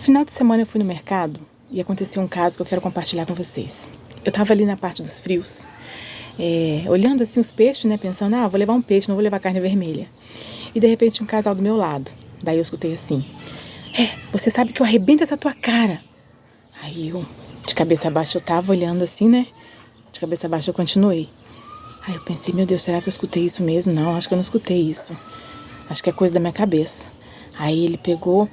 Final de semana eu fui no mercado e aconteceu um caso que eu quero compartilhar com vocês. Eu tava ali na parte dos frios, olhando assim os peixes, né, pensando, vou levar um peixe, não vou levar carne vermelha. E de repente um casal do meu lado. Daí eu escutei assim, você sabe que eu arrebento essa tua cara. Aí eu, de cabeça baixa, eu tava olhando assim, né, de cabeça baixa eu continuei. Aí eu pensei, meu Deus, será que eu escutei isso mesmo? Não, acho que eu não escutei isso. Acho que é coisa da minha cabeça. Aí ele pegou,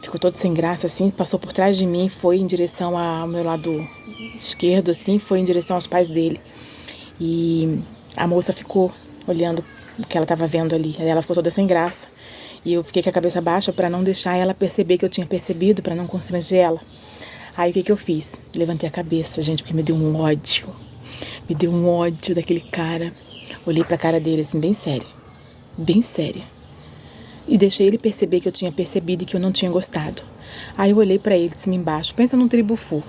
ficou todo sem graça, assim, passou por trás de mim, foi em direção ao meu lado esquerdo, assim, foi em direção aos pais dele. E a moça ficou olhando o que ela estava vendo ali. Aí ela ficou toda sem graça. E eu fiquei com a cabeça baixa para não deixar ela perceber que eu tinha percebido, para não constranger ela. Aí o que eu fiz? Levantei a cabeça, gente, porque me deu um ódio. Me deu um ódio daquele cara. Olhei pra cara dele, assim, bem séria. Bem séria. E deixei ele perceber que eu tinha percebido e que eu não tinha gostado. Aí eu olhei pra ele de cima e embaixo. Pensa num tribufu.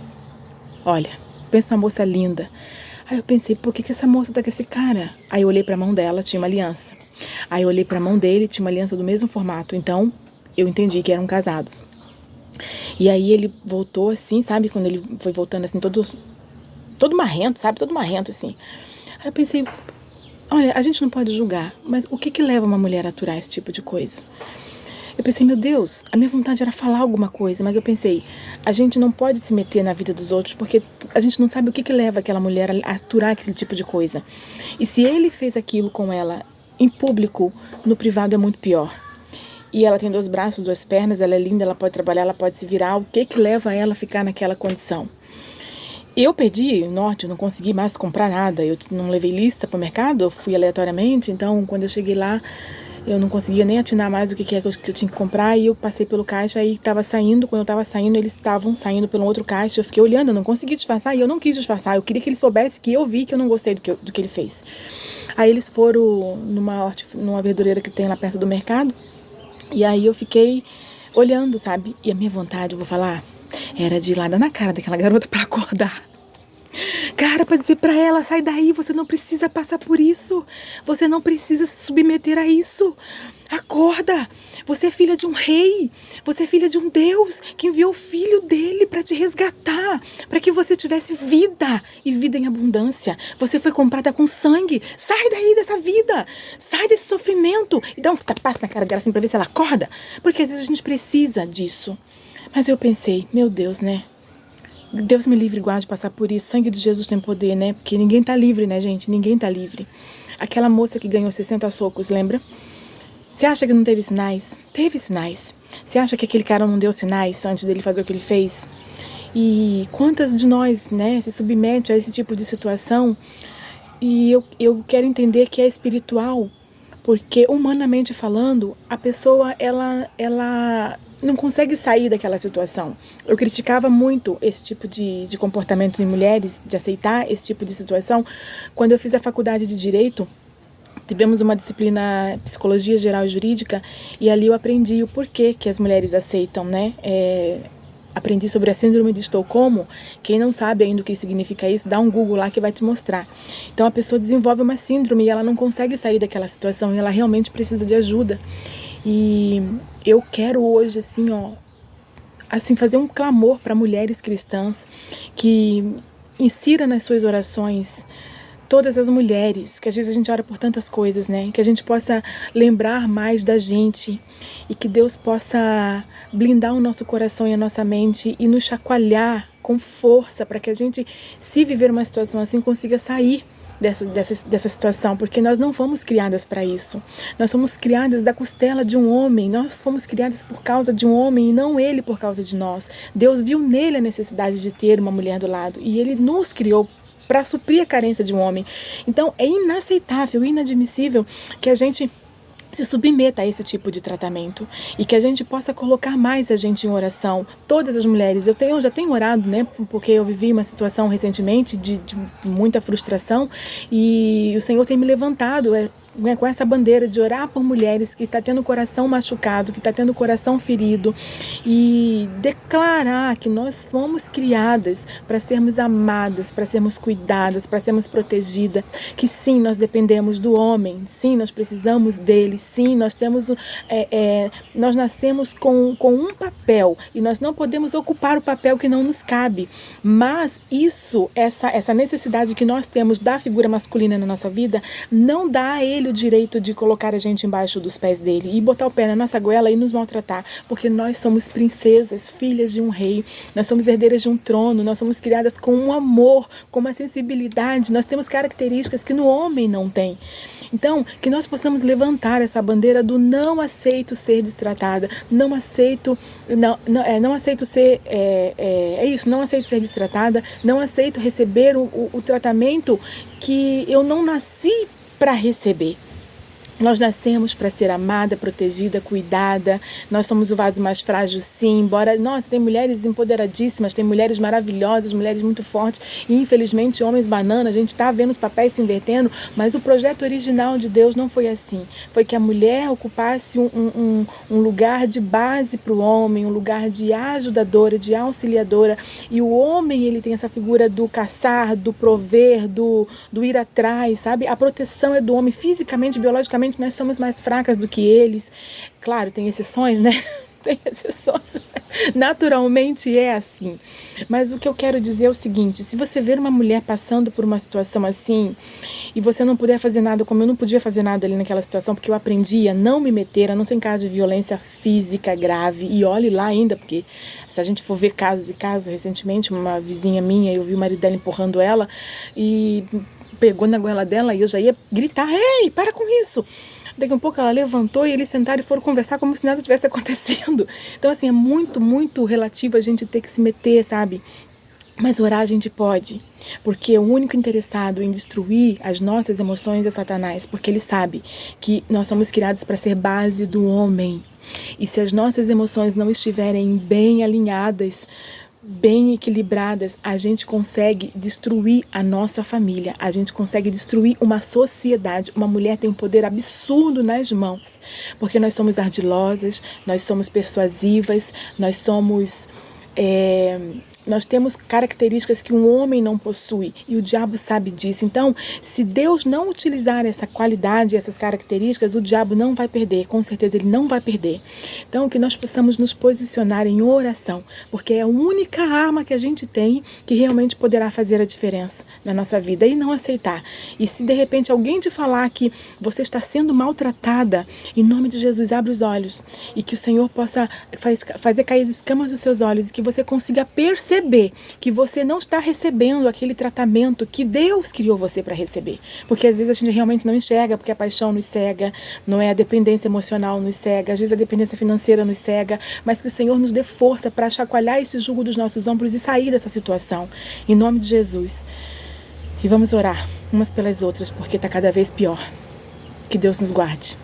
Olha, pensa numa moça linda. Aí eu pensei, por que essa moça tá com esse cara? Aí eu olhei pra mão dela, tinha uma aliança. Aí eu olhei pra mão dele, tinha uma aliança do mesmo formato. Então, eu entendi que eram casados. E aí ele voltou assim, sabe? Quando ele foi voltando assim, todo marrento, sabe? Todo marrento, assim. Aí eu pensei, olha, a gente não pode julgar, mas o que leva uma mulher a aturar esse tipo de coisa? Eu pensei, meu Deus, a minha vontade era falar alguma coisa, mas eu pensei, a gente não pode se meter na vida dos outros, porque a gente não sabe o que leva aquela mulher a aturar aquele tipo de coisa. E se ele fez aquilo com ela em público, no privado é muito pior. E ela tem 2 braços, 2 pernas, ela é linda, ela pode trabalhar, ela pode se virar. O que leva ela a ficar naquela condição? Eu perdi o norte, eu não consegui mais comprar nada. Eu não levei lista para o mercado, eu fui aleatoriamente. Então, quando eu cheguei lá, eu não conseguia nem atinar mais o que é que eu tinha que comprar. E eu passei pelo caixa e estava saindo. Quando eu estava saindo, eles estavam saindo pelo outro caixa. Eu fiquei olhando, eu não consegui disfarçar e eu não quis disfarçar. Eu queria que ele soubesse que eu vi que eu não gostei do que ele fez. Aí eles foram numa verdureira que tem lá perto do mercado. E aí eu fiquei olhando, sabe? E a minha vontade, eu vou falar, era de ir lá dar na cara daquela garota para acordar. Cara, para dizer para ela, sai daí, você não precisa passar por isso. Você não precisa se submeter a isso. Acorda, você é filha de um rei. Você é filha de um Deus que enviou o filho dele para te resgatar, para que você tivesse vida e vida em abundância. Você foi comprada com sangue. Sai daí dessa vida. Sai desse sofrimento. E dá uns tapas na cara dela assim para ver se ela acorda. Porque às vezes a gente precisa disso. Mas eu pensei, meu Deus, né? Deus me livre e guarde de passar por isso. Sangue de Jesus tem poder, né? Porque ninguém tá livre, né, gente? Ninguém tá livre. Aquela moça que ganhou 60 socos, lembra? Você acha que não teve sinais? Teve sinais. Você acha que aquele cara não deu sinais antes dele fazer o que ele fez? E quantas de nós, né, se submete a esse tipo de situação? E eu quero entender que é espiritual, porque humanamente falando, a pessoa, ela não consegue sair daquela situação. Eu criticava muito esse tipo de comportamento em mulheres, de aceitar esse tipo de situação. Quando eu fiz a faculdade de Direito, tivemos uma disciplina Psicologia Geral e Jurídica, e ali eu aprendi o porquê que as mulheres aceitam, né? Aprendi sobre a síndrome de Estocolmo. Quem não sabe ainda o que significa isso, dá um Google lá que vai te mostrar. Então a pessoa desenvolve uma síndrome e ela não consegue sair daquela situação e ela realmente precisa de ajuda. E eu quero hoje, assim, fazer um clamor para mulheres cristãs que insira nas suas orações todas as mulheres, que às vezes a gente ora por tantas coisas, né? Que a gente possa lembrar mais da gente e que Deus possa blindar o nosso coração e a nossa mente e nos chacoalhar com força para que a gente, se viver uma situação assim, consiga sair dessa situação, porque nós não fomos criadas para isso. Nós fomos criadas da costela de um homem, nós fomos criadas por causa de um homem e não ele por causa de nós. Deus viu nele a necessidade de ter uma mulher do lado e ele nos criou para suprir a carência de um homem. Então é inaceitável, inadmissível que a gente se submeta a esse tipo de tratamento e que a gente possa colocar mais a gente em oração, todas as mulheres. Eu já tenho orado, né, porque eu vivi uma situação recentemente de muita frustração e o Senhor tem me levantado com essa bandeira de orar por mulheres que está tendo o coração machucado, que está tendo o coração ferido, e declarar que nós fomos criadas para sermos amadas, para sermos cuidadas, para sermos protegidas, que sim, nós dependemos do homem, sim, nós precisamos dele, sim, nós temos nós nascemos com um papel e nós não podemos ocupar o papel que não nos cabe, mas essa necessidade que nós temos da figura masculina na nossa vida não dá a ele o direito de colocar a gente embaixo dos pés dele e botar o pé na nossa goela e nos maltratar, porque nós somos princesas, filhas de um rei, nós somos herdeiras de um trono, nós somos criadas com um amor, com uma sensibilidade, nós temos características que no homem não tem. Então, que nós possamos levantar essa bandeira do não aceito ser destratada, não aceito ser, não aceito ser destratada, não aceito receber o tratamento que eu não nasci para receber. Nós nascemos para ser amada, protegida, cuidada. Nós somos o vaso mais frágil, sim. Embora, nossa, tem mulheres empoderadíssimas, tem mulheres maravilhosas, mulheres muito fortes. E, infelizmente, homens banana, a gente está vendo os papéis se invertendo, mas o projeto original de Deus não foi assim. Foi que a mulher ocupasse um lugar de base para o homem, um lugar de ajudadora, de auxiliadora. E o homem, ele tem essa figura do caçar, do prover, do ir atrás, sabe? A proteção é do homem fisicamente, biologicamente. Nós somos mais fracas do que eles. Claro, tem exceções, né? Tem exceções. Naturalmente é assim. Mas o que eu quero dizer é o seguinte: se você ver uma mulher passando por uma situação assim e você não puder fazer nada, como eu não podia fazer nada ali naquela situação, porque eu aprendi a não me meter, a não ser em caso de violência física grave, e olhe lá ainda, porque se a gente for ver casos e casos, recentemente uma vizinha minha, eu vi o marido dela empurrando ela e pegou na goela dela e eu já ia gritar: ei, para com isso! Daqui a um pouco ela levantou e eles sentaram e foram conversar como se nada tivesse acontecendo. Então, assim, é muito, muito relativo a gente ter que se meter, sabe? Mas orar a gente pode, porque o único interessado em destruir as nossas emoções é Satanás, porque ele sabe que nós somos criados para ser base do homem. E se as nossas emoções não estiverem bem alinhadas, bem equilibradas, a gente consegue destruir a nossa família, a gente consegue destruir uma sociedade. Uma mulher tem um poder absurdo nas mãos, porque nós somos ardilosas, nós somos persuasivas, nós temos características que um homem não possui e o diabo sabe disso. Então, se Deus não utilizar essa qualidade, essas características, o diabo não vai perder, com certeza ele não vai perder. Então, que nós possamos nos posicionar em oração, porque é a única arma que a gente tem que realmente poderá fazer a diferença na nossa vida, e não aceitar. E se de repente alguém te falar que você está sendo maltratada, em nome de Jesus, abre os olhos e que o Senhor possa fazer cair as escamas dos seus olhos e que você consiga perceber que você não está recebendo aquele tratamento que Deus criou você para receber. Porque às vezes a gente realmente não enxerga, porque a paixão nos cega, não é? A dependência emocional nos cega, às vezes a dependência financeira nos cega, mas que o Senhor nos dê força para chacoalhar esse jugo dos nossos ombros e sair dessa situação. Em nome de Jesus. E vamos orar umas pelas outras, porque está cada vez pior. Que Deus nos guarde.